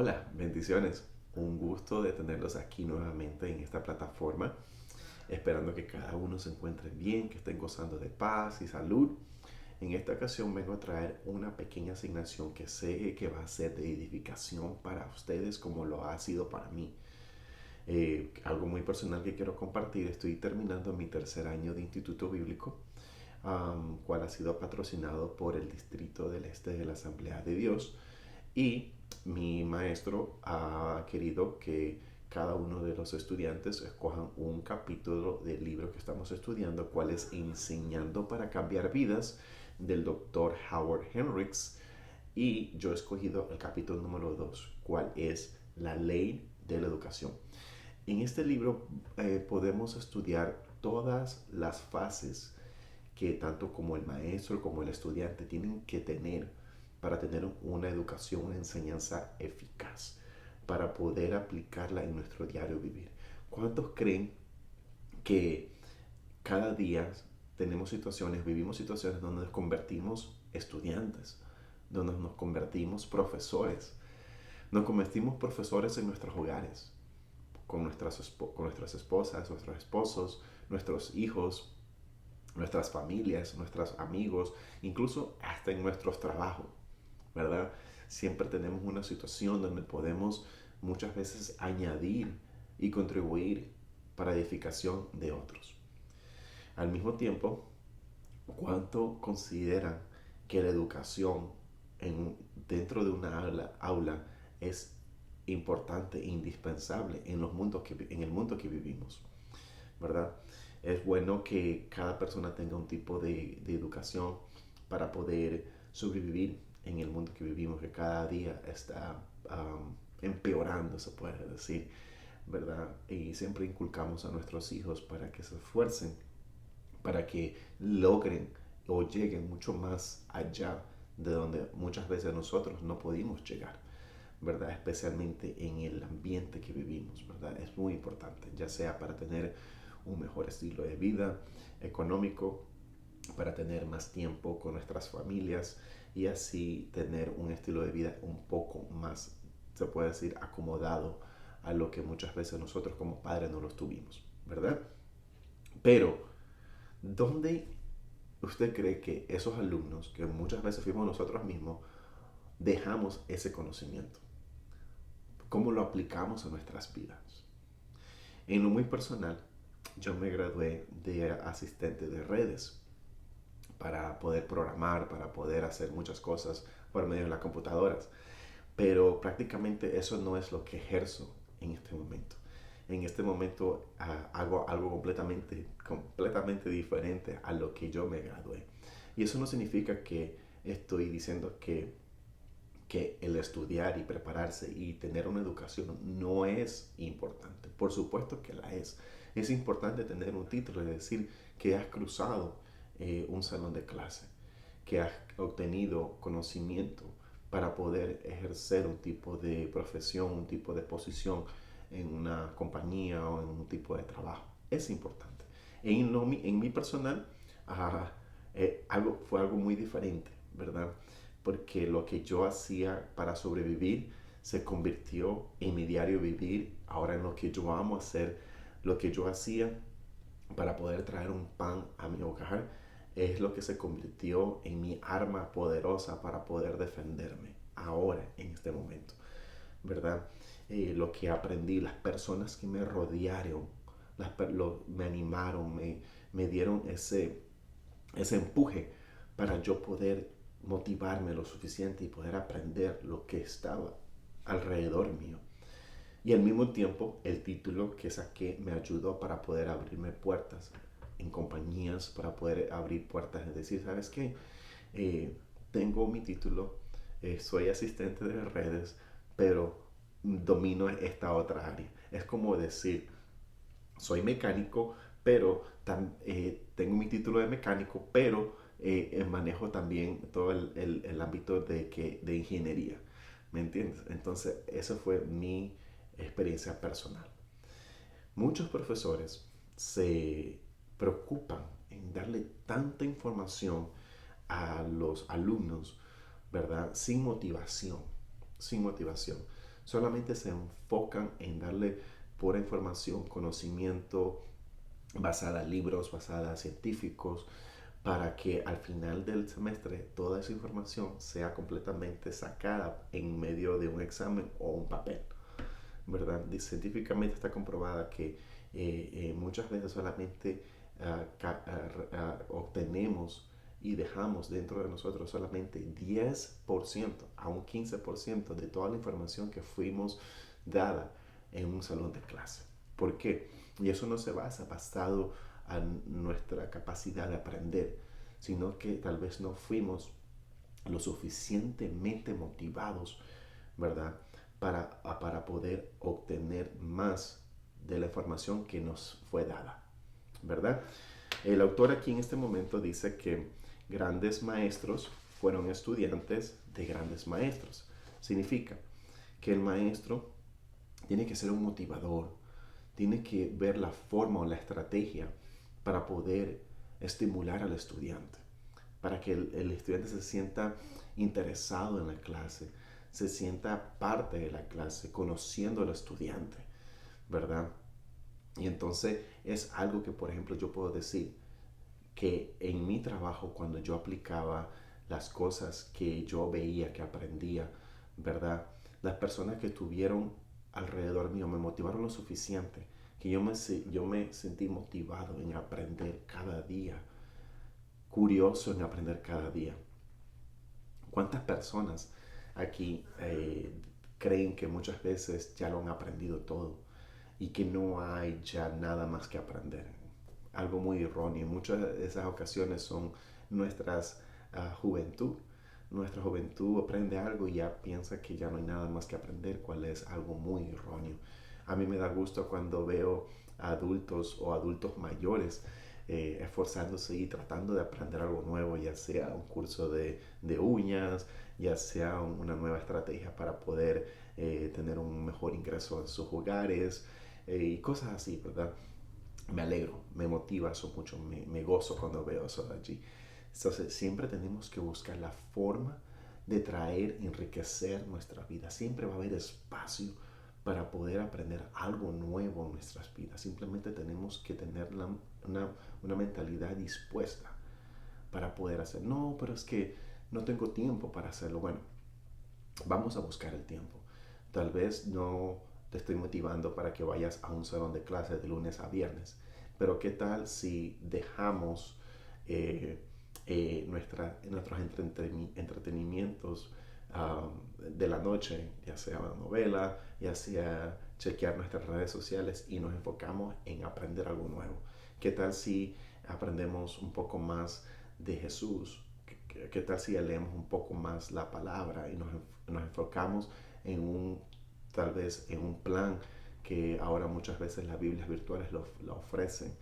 Hola, bendiciones. Un gusto de tenerlos aquí nuevamente en esta plataforma, esperando que cada uno se encuentre bien, que estén gozando de paz y salud. En esta ocasión vengo a traer una pequeña asignación que sé que va a ser de edificación para ustedes como lo ha sido para mí. Algo muy personal que quiero compartir: estoy terminando mi tercer año de Instituto Bíblico, cual ha sido patrocinado por el Distrito del Este de la Asamblea de Dios. Y mi maestro ha querido que cada uno de los estudiantes escojan un capítulo del libro que estamos estudiando, cuál es Enseñando para Cambiar Vidas, del doctor Howard Hendricks. Y yo he escogido el capítulo número 2, cuál es La Ley de la Educación. En este libro podemos estudiar todas las fases que tanto como el maestro como el estudiante tienen que tener para tener una educación, una enseñanza eficaz, para poder aplicarla en nuestro diario vivir. ¿Cuántos creen que cada día vivimos situaciones donde nos convertimos estudiantes, donde nos convertimos profesores? Nos convertimos profesores en nuestros hogares, con nuestras esposas, nuestros esposos, nuestros hijos, nuestras familias, nuestros amigos, incluso hasta en nuestros trabajos, ¿verdad? Siempre tenemos una situación donde podemos muchas veces añadir y contribuir para edificación de otros. Al mismo tiempo, ¿cuánto consideran que la educación dentro de una aula es importante e indispensable en el mundo que vivimos? ¿Verdad? Es bueno que cada persona tenga un tipo de educación para poder sobrevivir en el mundo que vivimos, que cada día está empeorando, se puede decir, ¿verdad? Y siempre inculcamos a nuestros hijos para que se esfuercen, para que logren o lleguen mucho más allá de donde muchas veces nosotros no pudimos llegar, ¿verdad? Especialmente en el ambiente que vivimos, ¿verdad? Es muy importante, ya sea para tener un mejor estilo de vida económico, para tener más tiempo con nuestras familias y así tener un estilo de vida un poco más, se puede decir, acomodado a lo que muchas veces nosotros como padres no los tuvimos, ¿verdad? Pero, ¿dónde usted cree que esos alumnos, que muchas veces fuimos nosotros mismos, dejamos ese conocimiento? ¿Cómo lo aplicamos a nuestras vidas? En lo muy personal, yo me gradué de asistente de redes para poder programar, para poder hacer muchas cosas por medio de las computadoras. Pero prácticamente eso no es lo que ejerzo en este momento. En este momento hago algo completamente diferente a lo que yo me gradué. Y eso no significa que estoy diciendo que el estudiar y prepararse y tener una educación no es importante. Por supuesto que la es. Es importante tener un título y decir que has cruzado un salón de clase, que has obtenido conocimiento para poder ejercer un tipo de profesión, un tipo de posición en una compañía o en un tipo de trabajo. Es importante. En mi personal, ah, fue algo muy diferente, ¿verdad? Porque lo que yo hacía para sobrevivir se convirtió en mi diario vivir, ahora en lo que yo amo hacer. Lo que yo hacía para poder traer un pan a mi hogar es lo que se convirtió en mi arma poderosa para poder defenderme ahora, en este momento, ¿verdad? Lo que aprendí, las personas que me rodearon, me animaron, me dieron ese empuje para yo poder motivarme lo suficiente y poder aprender lo que estaba alrededor mío. Y al mismo tiempo, el título que saqué me ayudó para poder abrirme puertas en compañías, para poder abrir puertas, es decir, ¿sabes qué? Tengo mi título, soy asistente de redes, pero domino esta otra área. Es como decir, soy mecánico, pero tengo mi título de mecánico, pero manejo también todo el ámbito de ingeniería. ¿Me entiendes? Entonces, eso fue mi experiencia personal. Muchos profesores se preocupan en darle tanta información a los alumnos, ¿verdad? Sin motivación, sin motivación. solamente se enfocan en darle pura información, conocimiento basada en libros, basada en científicos, para que al final del semestre toda esa información sea completamente sacada en medio de un examen o un papel, ¿verdad? Científicamente está comprobada que muchas veces solamente obtenemos y dejamos dentro de nosotros solamente 10% a un 15% de toda la información que fuimos dada en un salón de clase. ¿Por qué? Y eso no se basa basado a nuestra capacidad de aprender, sino que tal vez no fuimos lo suficientemente motivados, ¿verdad? Para poder obtener más de la información que nos fue dada, ¿verdad? El autor aquí en este momento dice que grandes maestros fueron estudiantes de grandes maestros. Significa que el maestro tiene que ser un motivador, tiene que ver la forma o la estrategia para poder estimular al estudiante, para que el estudiante se sienta interesado en la clase, se sienta parte de la clase, conociendo al estudiante, ¿verdad? Y entonces es algo que, por ejemplo, yo puedo decir que en mi trabajo, cuando yo aplicaba las cosas que yo veía, que aprendía, ¿verdad? Las personas que estuvieron alrededor mío me motivaron lo suficiente que yo me sentí motivado en aprender cada día, curioso en aprender cada día. ¿Cuántas personas aquí creen que muchas veces ya lo han aprendido todo y que no hay ya nada más que aprender? Algo muy erróneo. Muchas de esas ocasiones son nuestras juventud. Nuestra juventud aprende algo y ya piensa que ya no hay nada más que aprender, cual es algo muy erróneo. A mí me da gusto cuando veo adultos o adultos mayores esforzándose y tratando de aprender algo nuevo, ya sea un curso de uñas, ya sea una nueva estrategia para poder tener un mejor ingreso en sus hogares y cosas así, ¿verdad? Me alegro, me motiva eso mucho, me gozo cuando veo eso de allí. Entonces, siempre tenemos que buscar la forma de traer, enriquecer nuestra vida. Siempre va a haber espacio para poder aprender algo nuevo en nuestras vidas. Simplemente tenemos que tener una mentalidad dispuesta para poder hacer. No, pero es que no tengo tiempo para hacerlo. Bueno, vamos a buscar el tiempo. Tal vez no te estoy motivando para que vayas a un salón de clases de lunes a viernes, pero ¿qué tal si dejamos eh, nuestros entretenimientos de la noche, ya sea una novela, ya sea chequear nuestras redes sociales y nos enfocamos en aprender algo nuevo? ¿Qué tal si aprendemos un poco más de Jesús? ¿Qué tal si leemos un poco más la palabra y nos enfocamos en tal vez en un plan que ahora muchas veces las Biblias virtuales lo ofrecen?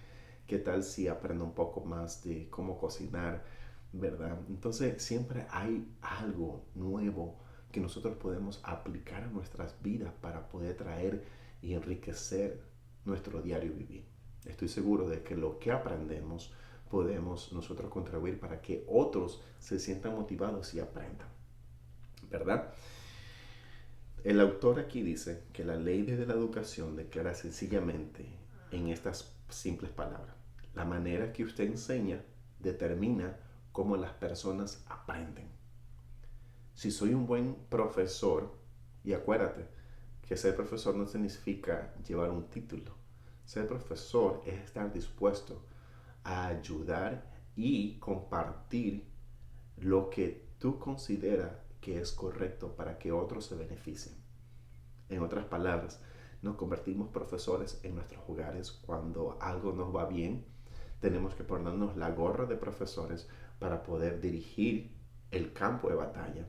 ¿Qué tal si aprendo un poco más de cómo cocinar, verdad? Entonces siempre hay algo nuevo que nosotros podemos aplicar a nuestras vidas para poder traer y enriquecer nuestro diario vivir. Estoy seguro de que lo que aprendemos podemos nosotros contribuir para que otros se sientan motivados y aprendan, ¿verdad? El autor aquí dice que la ley de la educación declara sencillamente en estas simples palabras: la manera que usted enseña determina cómo las personas aprenden. Si soy un buen profesor, y acuérdate que ser profesor no significa llevar un título. Ser profesor es estar dispuesto a ayudar y compartir lo que tú consideras que es correcto para que otros se beneficien. En otras palabras, nos convertimos profesores en nuestros hogares cuando algo nos va bien. Tenemos que ponernos la gorra de profesores para poder dirigir el campo de batalla,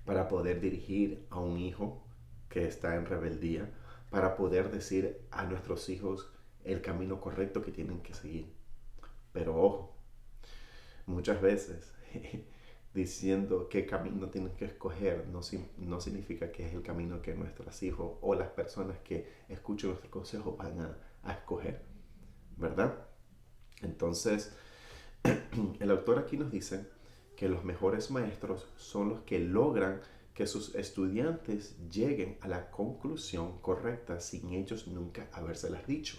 para poder dirigir a un hijo que está en rebeldía, para poder decir a nuestros hijos el camino correcto que tienen que seguir. Pero ojo, muchas veces diciendo qué camino tienen que escoger no significa que es el camino que nuestros hijos o las personas que escuchen nuestro consejo van a escoger, ¿verdad? Entonces, el autor aquí nos dice que los mejores maestros son los que logran que sus estudiantes lleguen a la conclusión correcta sin ellos nunca habérselas dicho.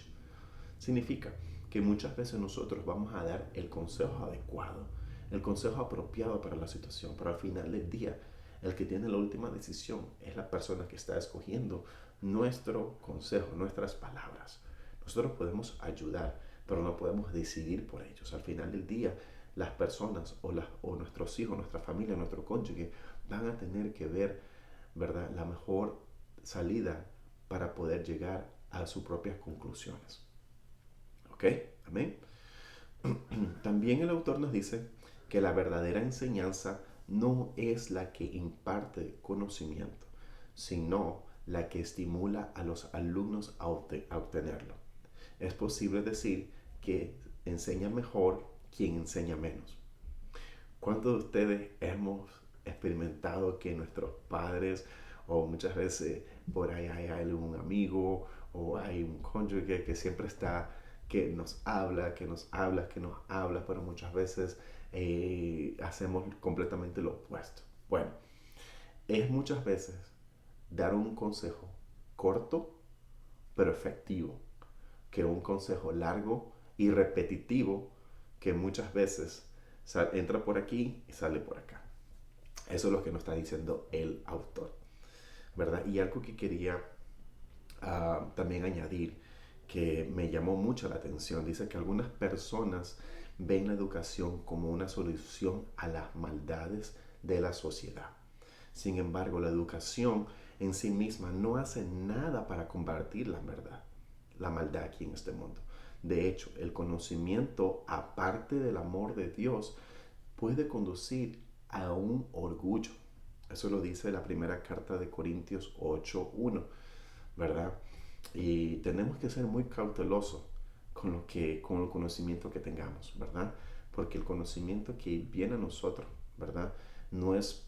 Significa que muchas veces nosotros vamos a dar el consejo adecuado, el consejo apropiado para la situación, pero al final del día, el que tiene la última decisión es la persona que está escogiendo nuestro consejo, nuestras palabras. Nosotros podemos ayudar, pero no podemos decidir por ellos. Al final del día, las personas o nuestros hijos, nuestra familia, nuestro cónyuge van a tener que ver, ¿verdad?, la mejor salida para poder llegar a sus propias conclusiones. ¿Ok? Amén. También el autor nos dice que la verdadera enseñanza no es la que imparte conocimiento, sino la que estimula a los alumnos a obtenerlo. Es posible decir que enseña mejor quien enseña menos. ¿Cuántos de ustedes hemos experimentado que nuestros padres, o muchas veces por ahí hay algún amigo o hay un cónyuge que siempre está, que nos habla, que nos habla, que nos habla, pero muchas veces hacemos completamente lo opuesto? Bueno, es muchas veces dar un consejo corto pero efectivo que un consejo largo y repetitivo que muchas veces entra por aquí y sale por acá. Eso es lo que nos está diciendo el autor, ¿verdad? Y algo que quería también añadir, que me llamó mucho la atención, dice que algunas personas ven la educación como una solución a las maldades de la sociedad. Sin embargo, la educación en sí misma no hace nada para combatir la maldad aquí en este mundo. De hecho, el conocimiento, aparte del amor de Dios, puede conducir a un orgullo. Eso lo dice la primera carta de Corintios 8:1, ¿verdad? Y tenemos que ser muy cautelosos con el conocimiento que tengamos, ¿verdad? Porque el conocimiento que viene a nosotros, ¿verdad? No es,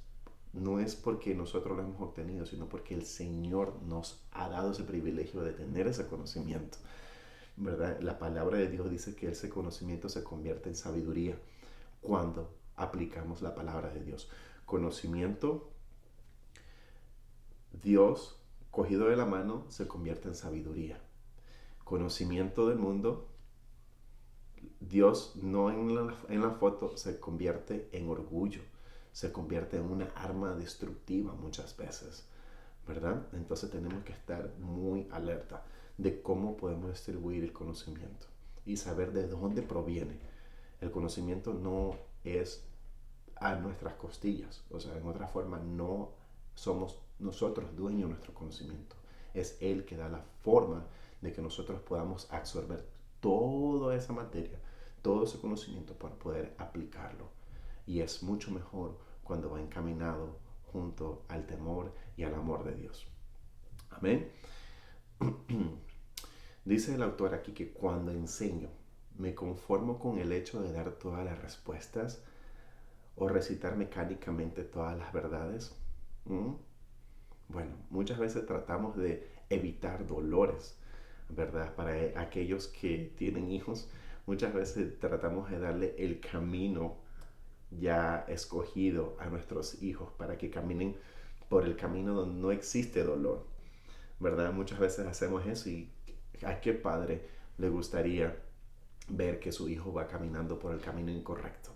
no es porque nosotros lo hemos obtenido, sino porque el Señor nos ha dado ese privilegio de tener ese conocimiento, ¿verdad? La palabra de Dios dice que ese conocimiento se convierte en sabiduría cuando aplicamos la palabra de Dios. Conocimiento, Dios cogido de la mano, se convierte en sabiduría. Conocimiento del mundo, Dios no en la foto, se convierte en orgullo, se convierte en una arma destructiva muchas veces, ¿verdad? Entonces tenemos que estar muy alerta de cómo podemos distribuir el conocimiento y saber de dónde proviene. El conocimiento no es a nuestras costillas, o sea, en otra forma, no somos nosotros dueños de nuestro conocimiento. Es Él que da la forma de que nosotros podamos absorber toda esa materia, todo ese conocimiento para poder aplicarlo. Y es mucho mejor cuando va encaminado junto al temor y al amor de Dios. Amén. Dice el autor aquí que cuando enseño, me conformo con el hecho de dar todas las respuestas o recitar mecánicamente todas las verdades. Bueno, muchas veces tratamos de evitar dolores, ¿verdad? Para aquellos que tienen hijos, muchas veces tratamos de darle el camino ya escogido a nuestros hijos para que caminen por el camino donde no existe dolor, ¿verdad? Muchas veces hacemos eso y ¿a qué padre le gustaría ver que su hijo va caminando por el camino incorrecto?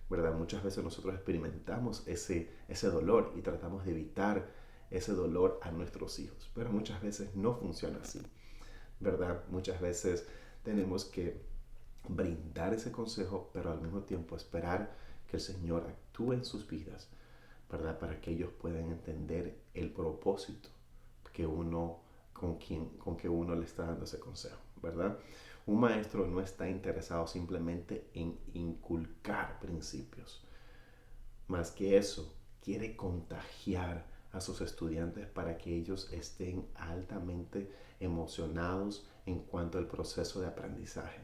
¿Verdad? Muchas veces nosotros experimentamos ese dolor y tratamos de evitar ese dolor a nuestros hijos, pero muchas veces no funciona así, ¿verdad? Muchas veces tenemos que brindar ese consejo, pero al mismo tiempo esperar que el Señor actúe en sus vidas, ¿verdad? Para que ellos puedan entender el propósito que con que uno le está dando ese consejo, ¿verdad? Un maestro no está interesado simplemente en inculcar principios. Más que eso, quiere contagiar a sus estudiantes para que ellos estén altamente emocionados en cuanto al proceso de aprendizaje.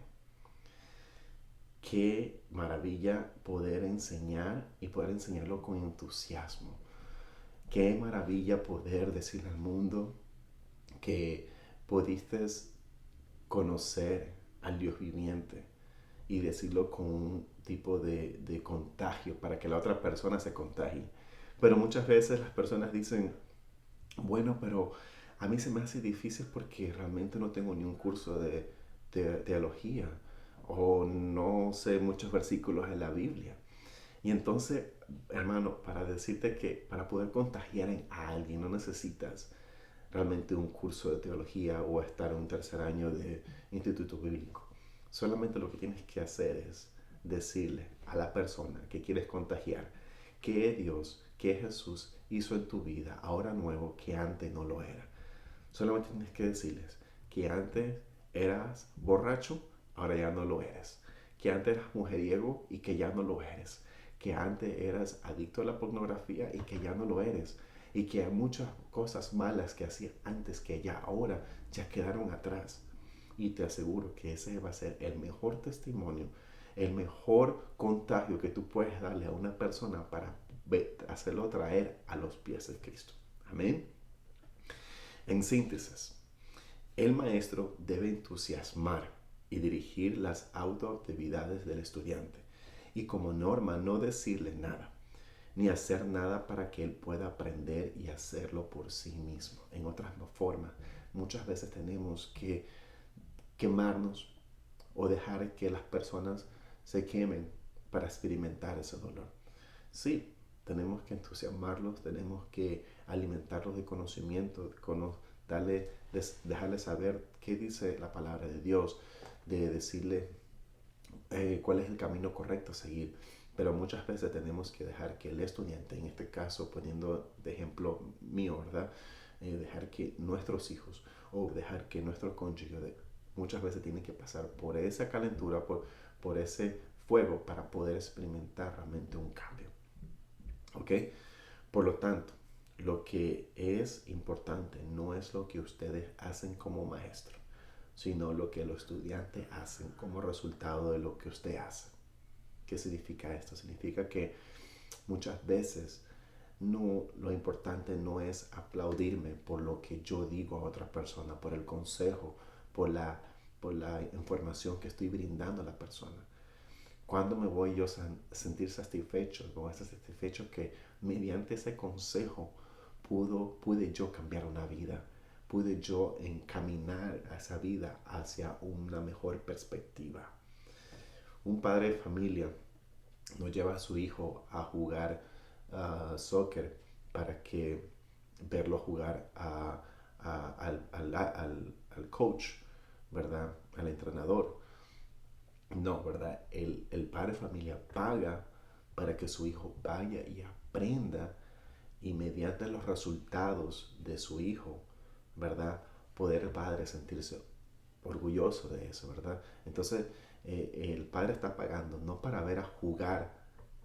Qué maravilla poder enseñar y poder enseñarlo con entusiasmo. Qué maravilla poder decirle al mundo que pudiste conocer al Dios viviente y decirlo con un tipo de contagio para que la otra persona se contagie, Pero muchas veces las personas dicen, bueno, pero a mí se me hace difícil porque realmente no tengo ni un curso de teología o no sé muchos versículos en la Biblia. Y entonces, hermano, para decirte que para poder contagiar a alguien no necesitas realmente un curso de teología o estar en un tercer año de instituto bíblico. Solamente lo que tienes que hacer es decirle a la persona que quieres contagiar que Dios, que Jesús hizo en tu vida ahora nuevo que antes no lo era. Solamente tienes que decirles que antes eras borracho, ahora ya no lo eres. Que antes eras mujeriego y que ya no lo eres. Que antes eras adicto a la pornografía y que ya no lo eres. Y que hay muchas cosas malas que hacías antes que ya ahora ya quedaron atrás. Y te aseguro que ese va a ser el mejor testimonio, el mejor contagio que tú puedes darle a una persona para hacerlo traer a los pies de Cristo. Amén. En síntesis, el maestro debe entusiasmar y dirigir las autoactividades del estudiante y como norma no decirle nada, ni hacer nada para que él pueda aprender y hacerlo por sí mismo. En otras formas, muchas veces tenemos que quemarnos o dejar que las personas se quemen para experimentar ese dolor. Sí, tenemos que entusiasmarlos, tenemos que alimentarlos de conocimiento, dejarles saber qué dice la palabra de Dios, de decirle cuál es el camino correcto a seguir. Pero muchas veces tenemos que dejar que el estudiante, en este caso poniendo de ejemplo mío, ¿verdad? Dejar que nuestros hijos o dejar que nuestro cónyuge muchas veces tienen que pasar por esa calentura, por ese fuego para poder experimentar realmente un cambio. ¿Ok? Por lo tanto, lo que es importante no es lo que ustedes hacen como maestro, sino lo que los estudiantes hacen como resultado de lo que usted hace. ¿Qué significa esto? Significa que muchas veces lo importante no es aplaudirme por lo que yo digo a otra persona, por el consejo, por la, por la información que estoy brindando a la persona. ¿Cuándo me voy yo a sentir satisfecho? Me voy a estar satisfecho que mediante ese consejo pude yo cambiar una vida, pude yo encaminar a esa vida hacia una mejor perspectiva. Un padre de familia no lleva a su hijo a jugar soccer para que verlo jugar al coach, ¿verdad? Al entrenador. No, ¿verdad? El padre de familia paga para que su hijo vaya y aprenda y mediante los resultados de su hijo, ¿verdad? Poder el padre sentirse orgulloso de eso, ¿verdad? Entonces, el padre está pagando no para ver a jugar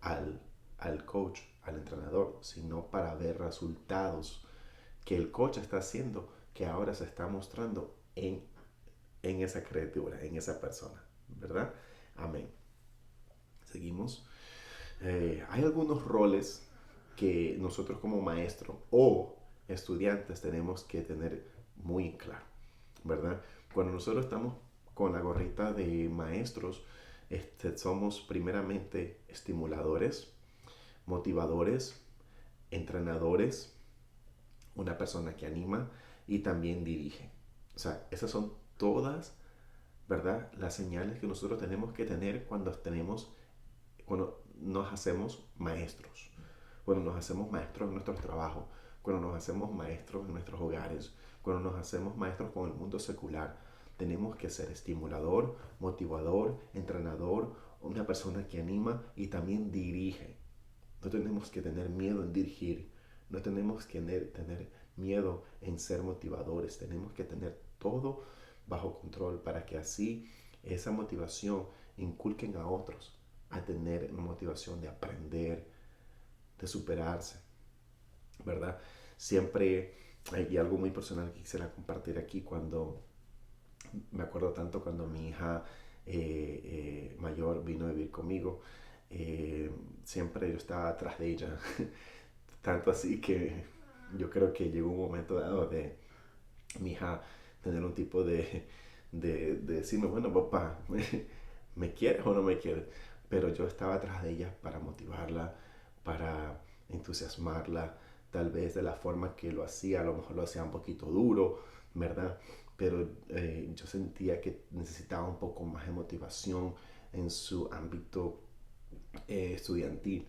al, al coach, al entrenador, sino para ver resultados que el coach está haciendo, que ahora se está mostrando en esa criatura, en esa persona, ¿verdad? Amén. Seguimos. Hay algunos roles que nosotros como maestros o estudiantes tenemos que tener muy claro, ¿verdad? Cuando nosotros estamos con la gorrita de maestros, somos primeramente estimuladores, motivadores, entrenadores, una persona que anima y también dirige. O sea, esas son todas, ¿verdad? Las señales que nosotros tenemos que tener cuando nos hacemos maestros, cuando nos hacemos maestros en nuestros trabajos, cuando nos hacemos maestros en nuestros hogares, cuando nos hacemos maestros con el mundo secular. Tenemos que ser estimulador, motivador, entrenador, una persona que anima y también dirige. No tenemos que tener miedo en dirigir, no tenemos que tener miedo en ser motivadores, tenemos que tener todo bajo control para que así esa motivación inculquen a otros a tener una motivación de aprender, de superarse, ¿verdad? Siempre hay algo muy personal que quisiera compartir aquí cuando me acuerdo tanto cuando mi hija mayor vino a vivir conmigo, siempre yo estaba atrás de ella, tanto así que yo creo que llegó un momento dado de mi hija tener un tipo de decirme, bueno, papá, ¿me quieres o no me quieres? Pero yo estaba atrás de ella para motivarla, para entusiasmarla, tal vez de la forma que lo hacía, a lo mejor lo hacía un poquito duro, ¿verdad? Pero yo sentía que necesitaba un poco más de motivación en su ámbito estudiantil.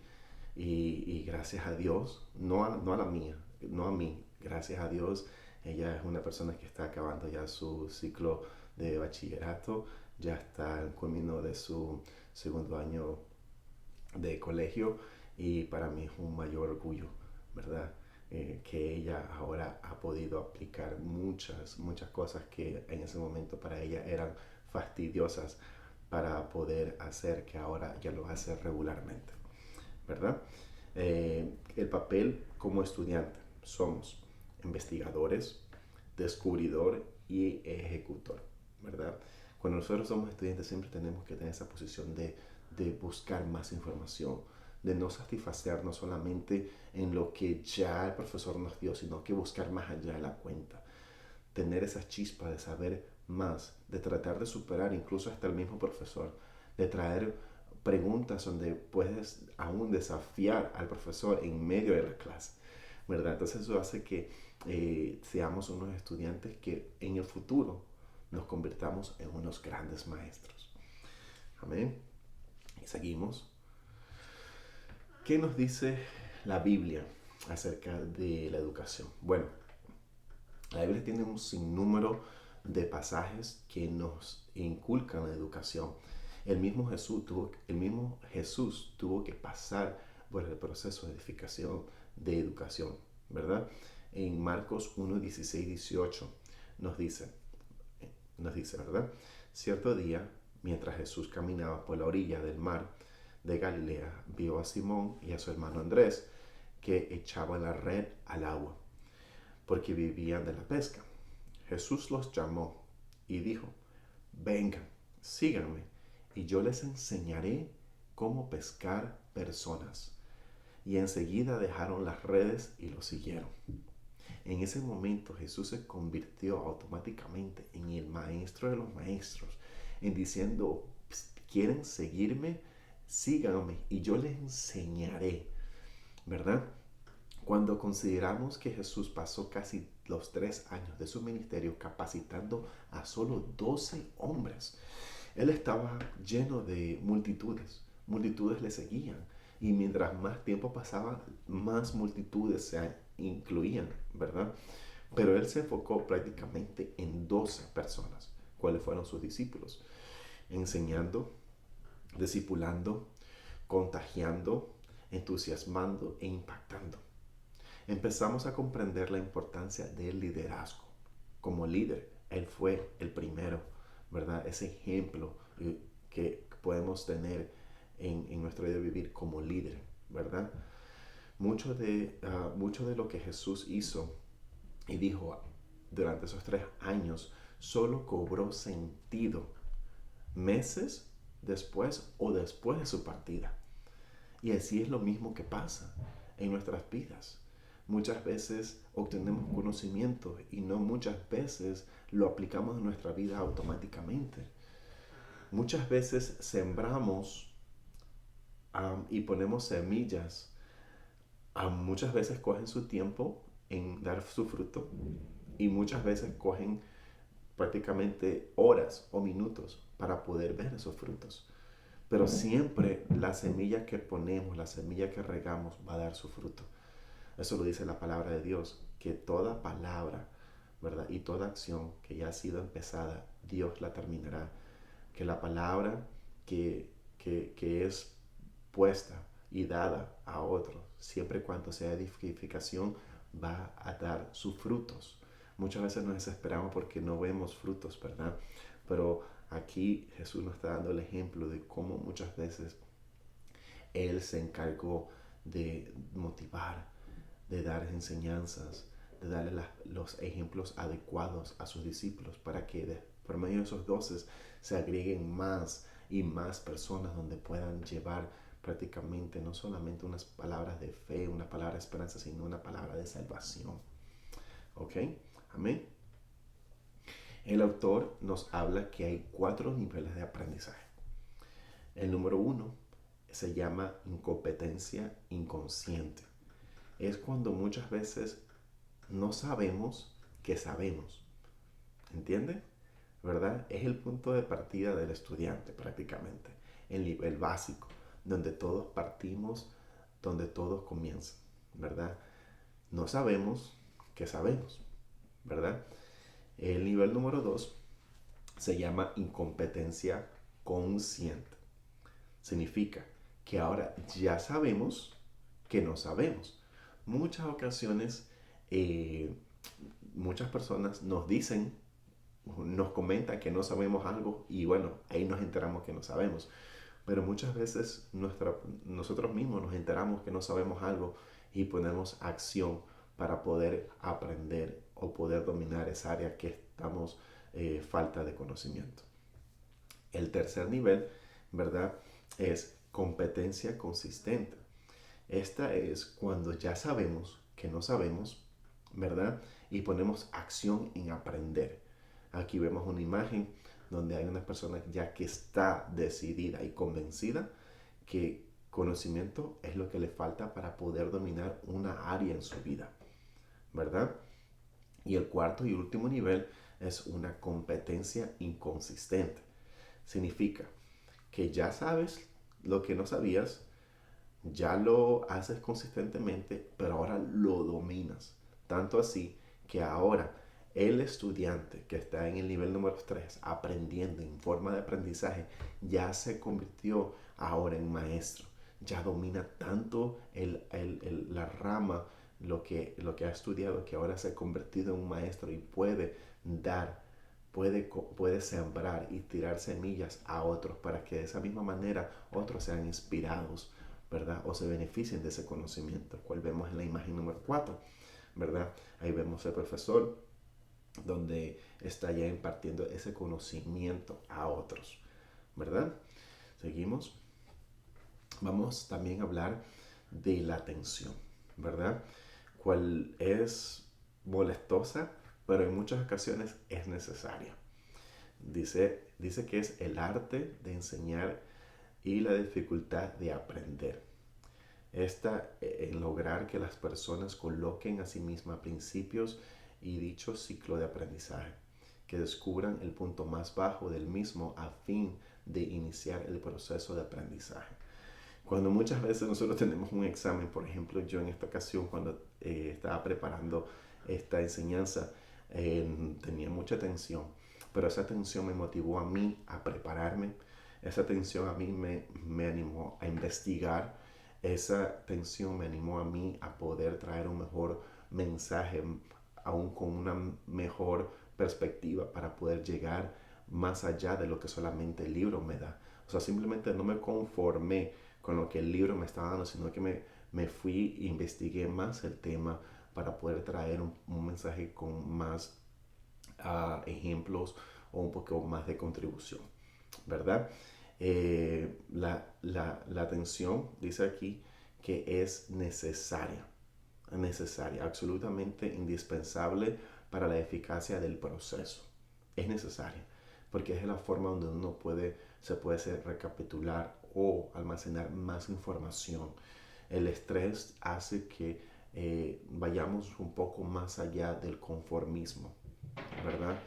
Y gracias a Dios, no a la mía, no a mí, gracias a Dios, ella es una persona que está acabando ya su ciclo de bachillerato, ya está en camino de su segundo año de colegio y para mí es un mayor orgullo, ¿verdad? Que ella ahora ha podido aplicar muchas cosas que en ese momento para ella eran fastidiosas para poder hacer, que ahora ya lo hace regularmente, ¿verdad? El papel como estudiante somos investigadores, descubridor y ejecutor, ¿verdad? Cuando nosotros somos estudiantes siempre tenemos que tener esa posición de buscar más información, de no satisfacernos solamente en lo que ya el profesor nos dio, sino que buscar más allá de la cuenta, tener esa chispa de saber más, de tratar de superar incluso hasta el mismo profesor, de traer preguntas donde puedes aún desafiar al profesor en medio de la clase, ¿verdad? Entonces eso hace que seamos unos estudiantes que en el futuro nos convirtamos en unos grandes maestros. Amén. Y seguimos. ¿Qué nos dice la Biblia acerca de la educación? Bueno, la Biblia tiene un sinnúmero de pasajes que nos inculcan la educación. El mismo Jesús tuvo que pasar por el proceso de edificación, de educación, ¿verdad? En Marcos 1, 16, 18 nos dice, ¿verdad? Cierto día, mientras Jesús caminaba por la orilla del mar de Galilea, vio a Simón y a su hermano Andrés que echaban la red al agua, porque vivían de la pesca. Jesús los llamó y dijo, vengan, síganme, y yo les enseñaré cómo pescar personas. Y enseguida dejaron las redes y lo siguieron. En ese momento Jesús se convirtió automáticamente en el maestro de los maestros, en diciendo, ¿quieren seguirme? Síganme y yo les enseñaré, ¿verdad? Cuando consideramos que Jesús pasó casi los 3 años de su ministerio capacitando a solo 12 hombres, él estaba lleno de multitudes le seguían y mientras más tiempo pasaba, más multitudes se incluían, ¿verdad? Pero él se enfocó prácticamente en 12 personas, cuáles fueron sus discípulos, enseñando, discipulando, contagiando, entusiasmando e impactando. Empezamos a comprender la importancia del liderazgo. Como líder, él fue el primero, ¿verdad? Ese ejemplo que podemos tener en nuestro día de vivir como líder, ¿verdad? Mucho de lo que Jesús hizo y dijo durante esos 3 años solo cobró sentido meses después o después de su partida. Y así es lo mismo que pasa en nuestras vidas. Muchas veces obtenemos conocimiento y no muchas veces lo aplicamos en nuestra vida automáticamente. Muchas veces sembramos y ponemos semillas. Muchas veces cogen su tiempo en dar su fruto y muchas veces cogen prácticamente horas o minutos para poder ver esos frutos. Pero siempre la semilla que ponemos, la semilla que regamos va a dar su fruto. Eso lo dice la palabra de Dios, que toda palabra, ¿verdad? Y toda acción que ya ha sido empezada, Dios la terminará. Que la palabra que es puesta y dada a otro, siempre cuando sea edificación, va a dar sus frutos. Muchas veces nos desesperamos porque no vemos frutos, ¿verdad? Pero aquí Jesús nos está dando el ejemplo de cómo muchas veces Él se encargó de motivar, de dar enseñanzas, de darle los ejemplos adecuados a sus discípulos para que por medio de esos 12 se agreguen más y más personas donde puedan llevar prácticamente no solamente unas palabras de fe, una palabra de esperanza, sino una palabra de salvación. ¿Ok? Amén. El autor nos habla que hay 4 niveles de aprendizaje. El número 1 se llama incompetencia inconsciente. es cuando muchas veces no sabemos que sabemos. ¿Entiende? ¿Verdad? Es el punto de partida del estudiante prácticamente, el nivel básico, donde todos partimos, donde todos comienzan, ¿verdad? No sabemos que sabemos, ¿verdad? El nivel número 2 se llama incompetencia consciente. Significa que ahora ya sabemos que no sabemos. Muchas ocasiones, eh, muchas personas nos dicen, nos comentan que no sabemos algo y bueno, ahí nos enteramos que no sabemos. Pero muchas veces nosotros mismos nos enteramos que no sabemos algo y ponemos acción para poder aprender o poder dominar esa área que estamos falta de conocimiento. El tercer nivel, ¿verdad? Es competencia consistente. Esta es cuando ya sabemos que no sabemos, ¿verdad? Y ponemos acción en aprender. Aquí vemos una imagen donde hay una persona ya que está decidida y convencida que conocimiento es lo que le falta para poder dominar una área en su vida, ¿verdad? Y el cuarto y último nivel es una competencia inconsistente. Significa que ya sabes lo que no sabías, ya lo haces consistentemente, pero ahora lo dominas. Tanto así que ahora el estudiante que está en el nivel número 3 aprendiendo en forma de aprendizaje ya se convirtió ahora en maestro. Ya domina tanto la rama, lo que ha estudiado, que ahora se ha convertido en un maestro y puede dar, puede sembrar y tirar semillas a otros para que de esa misma manera otros sean inspirados, ¿verdad? O se beneficien de ese conocimiento, el cual vemos en la imagen número 4, ¿verdad? Ahí vemos el profesor donde está ya impartiendo ese conocimiento a otros, ¿verdad? Seguimos. Vamos también a hablar de la atención, ¿verdad? Cual es molestosa, pero en muchas ocasiones es necesaria. Dice que es el arte de enseñar y la dificultad de aprender. Esta en lograr que las personas coloquen a sí mismas principios y dicho ciclo de aprendizaje, que descubran el punto más bajo del mismo a fin de iniciar el proceso de aprendizaje. Cuando muchas veces nosotros tenemos un examen, por ejemplo, yo en esta ocasión cuando estaba preparando esta enseñanza, tenía mucha tensión, pero esa tensión me motivó a mí a prepararme, esa tensión a mí me animó a investigar, esa tensión me animó a mí a poder traer un mejor mensaje, aún con una mejor perspectiva para poder llegar más allá de lo que solamente el libro me da. O sea, simplemente no me conformé con lo que el libro me estaba dando, sino que me fui e investigué más el tema para poder traer un mensaje con más ejemplos o un poco más de contribución, ¿verdad? La atención dice aquí que es necesaria, absolutamente indispensable para la eficacia del proceso. Es necesaria, porque es la forma donde se puede hacer recapitular o almacenar más información. El estrés hace que vayamos un poco más allá del conformismo, ¿verdad?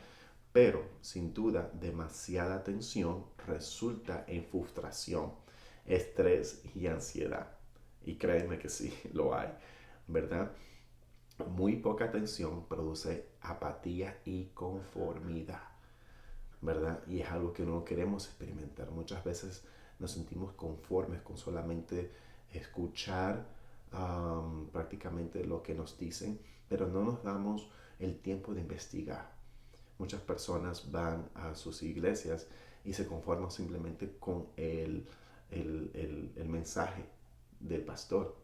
Pero, sin duda, demasiada tensión resulta en frustración, estrés y ansiedad. Y créeme que sí, lo hay, ¿verdad? Muy poca tensión produce apatía y conformidad, ¿verdad? Y es algo que no queremos experimentar. Muchas veces nos sentimos conformes con solamente escuchar prácticamente lo que nos dicen, pero no nos damos el tiempo de investigar. Muchas personas van a sus iglesias y se conforman simplemente con el mensaje del pastor,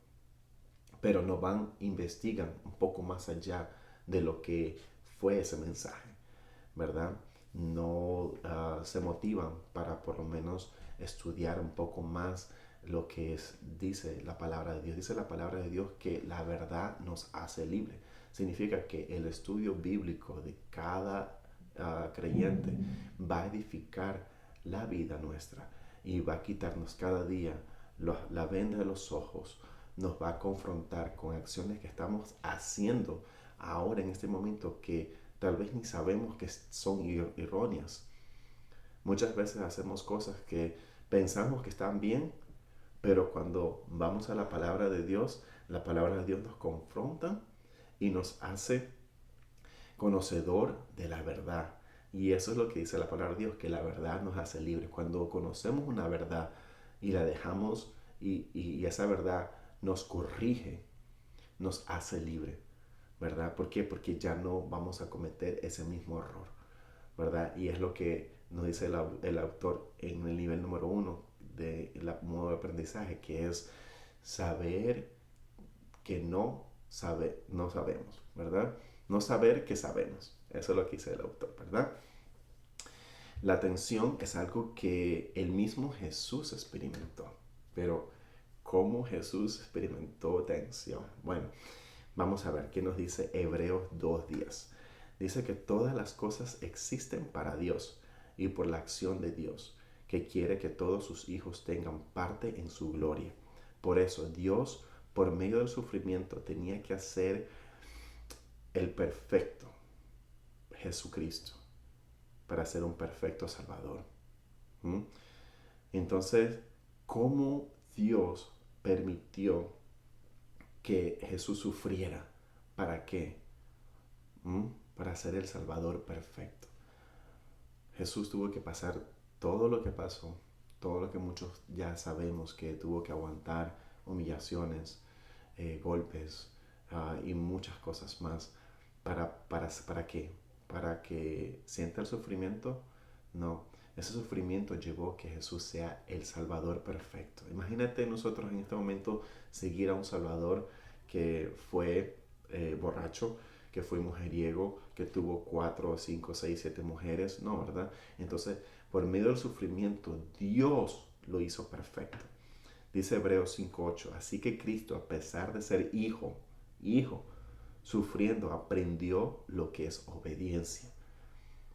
pero no van, investigan un poco más allá de lo que fue ese mensaje, ¿verdad? No se motivan para por lo menos estudiar un poco más lo que dice la palabra de Dios. Dice la palabra de Dios que la verdad nos hace libre. Significa que el estudio bíblico de cada creyente va a edificar la vida nuestra y va a quitarnos cada día la venda de los ojos nos va a confrontar con acciones que estamos haciendo ahora en este momento que tal vez ni sabemos que son erróneas. Muchas veces hacemos cosas que pensamos que están bien, pero cuando vamos a la palabra de Dios, la palabra de Dios nos confronta y nos hace conocedor de la verdad. Y eso es lo que dice la palabra de Dios, que la verdad nos hace libres. Cuando conocemos una verdad y la dejamos y esa verdad nos corrige, nos hace libre, ¿verdad? ¿Por qué? Porque ya no vamos a cometer ese mismo error, ¿verdad? Y es lo que nos dice el autor en el nivel número 1 de modo de aprendizaje, que es saber que no sabemos, ¿verdad? No saber que sabemos. Eso es lo que dice el autor, ¿verdad? La tensión es algo que el mismo Jesús experimentó. Pero, ¿cómo Jesús experimentó tensión? Bueno, vamos a ver qué nos dice Hebreos 2:10. Dice que todas las cosas existen para Dios y por la acción de Dios, que quiere que todos sus hijos tengan parte en su gloria. Por eso Dios, por medio del sufrimiento, tenía que hacer el perfecto, Jesucristo, para ser un perfecto Salvador. ¿Mm? Entonces, ¿cómo Dios permitió que Jesús sufriera? ¿Para qué? ¿Mm? Para ser el Salvador perfecto. Jesús tuvo que pasar todo lo que pasó, todo lo que muchos ya sabemos que tuvo que aguantar, humillaciones, golpes y muchas cosas más. ¿Para qué? ¿Para que sienta el sufrimiento? No, ese sufrimiento llevó a que Jesús sea el Salvador perfecto. Imagínate nosotros en este momento seguir a un Salvador que fue borracho, que fue mujeriego, que tuvo 4, 5, 6, 7 mujeres. No, ¿verdad? Entonces, por medio del sufrimiento, Dios lo hizo perfecto. Dice Hebreos 5:8, así que Cristo, a pesar de ser hijo, sufriendo, aprendió lo que es obediencia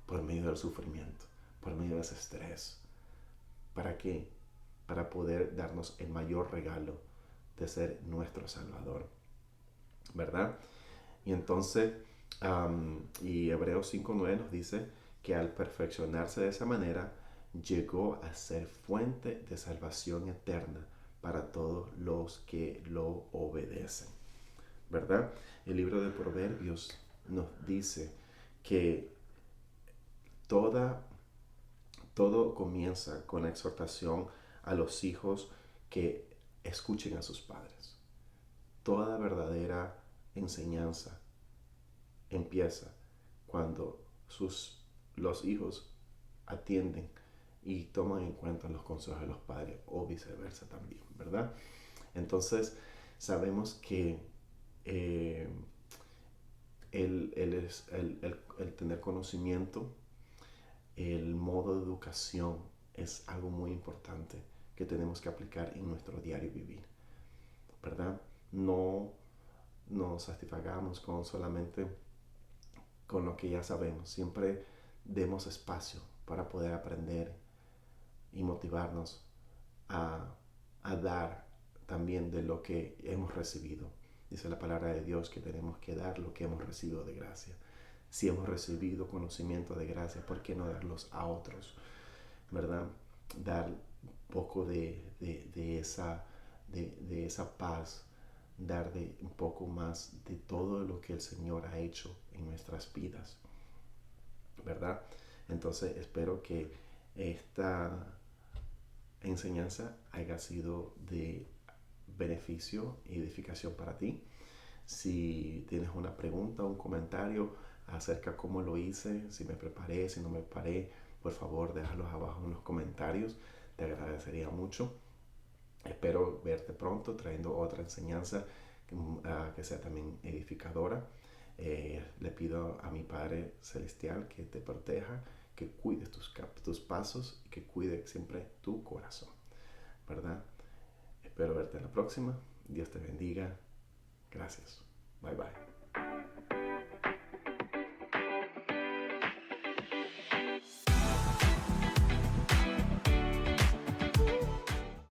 por medio del sufrimiento, por medio de ese estrés. ¿Para qué? Para poder darnos el mayor regalo de ser nuestro Salvador, ¿verdad? Y entonces, y Hebreos 5:9 nos dice que al perfeccionarse de esa manera, llegó a ser fuente de salvación eterna para todos los que lo obedecen, ¿verdad? El libro de Proverbios nos dice que toda, todo comienza con la exhortación a los hijos que escuchen a sus padres. Toda verdadera enseñanza empieza cuando los hijos atienden y toman en cuenta los consejos de los padres o viceversa también, ¿verdad? Entonces sabemos que eh, el tener conocimiento, el modo de educación es algo muy importante que tenemos que aplicar en nuestro diario vivir, ¿verdad? No nos satisfagamos con solamente con lo que ya sabemos. Siempre demos espacio para poder aprender y motivarnos a, a dar también de lo que hemos recibido. Dice la palabra de Dios que tenemos que dar lo que hemos recibido de gracia. Si hemos recibido conocimiento de gracia, ¿por qué no darlos a otros? ¿Verdad? Dar un poco de esa paz, dar de un poco más de todo lo que el Señor ha hecho en nuestras vidas, ¿verdad? Entonces espero que esta enseñanza haya sido de beneficio y edificación para ti. Si tienes una pregunta o un comentario acerca de cómo lo hice, si me preparé, si no me preparé, por favor déjalos abajo en los comentarios. Te agradecería mucho. Espero verte pronto trayendo otra enseñanza que sea también edificadora. Le pido a mi Padre Celestial que te proteja, que cuide tus pasos y que cuide siempre tu corazón, ¿verdad? Espero verte en la próxima. Dios te bendiga. Gracias. Bye bye.